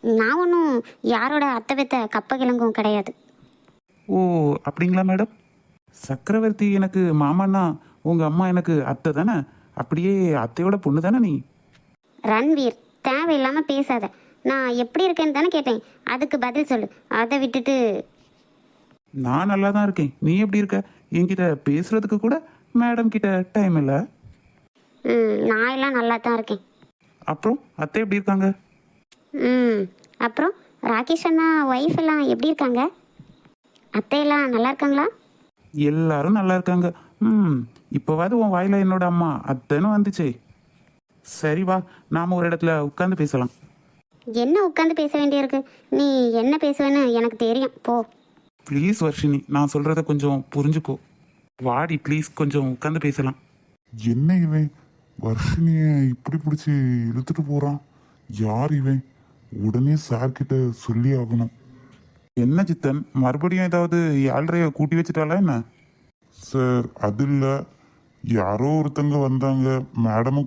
நான் ஒன்றும் யாரோட அத்தை பெத்த கப்ப கிழங்கும் கிடையாது. ஓ, அப்படிங்களா மேடம்? சக்கரவர்த்தி எனக்கு மாமான்னா உங்கள் அம்மா எனக்கு அத்தை தானே? அப்படியே அத்தையோட பொண்ணு தானே நீ? ரன்வீர், தேவையில்லாமல் பேசாத. நான் எப்படி இருக்கேன்னு தானே கேட்டேன், அதுக்கு பதில் சொல்லு. அதை விட்டுட்டு நான் நல்லா தான் இருக்கேன். நீ எப்படி இருக்க? என்கிட்ட பேசுறதுக்கு கூட மேடம் கிட்ட டைம் இல்லை. நான் எல்லாம் நல்லா தான் இருக்கேன். அப்புறம் அத்தை எப்படி இருக்காங்க? அப்புறம் ராகேஷ் அண்ணா ஒய்ஃப் எல்லாம் எப்படி இருக்காங்க? அத்தையெல்லாம் நல்லா இருக்காங்களா? எல்லாரும் நல்லா இருக்காங்க. இப்போவாது உன் வாயில என்னோட அம்மா அத்தைன்னு வந்துச்சே. சரி வா, நாம ஒரு இடத்துல உட்காந்து பேசலாம். என்ன உட்காந்து பேச வேண்டியிருக்கு? நீ என்ன பேசுவேன்னு எனக்கு தெரியும், போ. ப்ளீஸ் வர்ஷினி, நான் சொல்றத கொஞ்சம் புரிஞ்சுக்கோ. வாடி ப்ளீஸ், கொஞ்சம் உட்காந்து பேசலாம். என்ன இவன் வர்ஷினிய இப்படி பிடிச்சி இழுத்துட்டு போறான்? யார் இவன்? உடனே சார் கிட்ட சொல்லி ஆகணும். என்ன சித்தன், மறுபடியும் ஏதாவது ஏழ்றைய கூட்டி வச்சுட்டாலா என்ன? சார் அது இல்லை, யாரோ ஒருத்தங்க வந்தாங்க, மேடமும்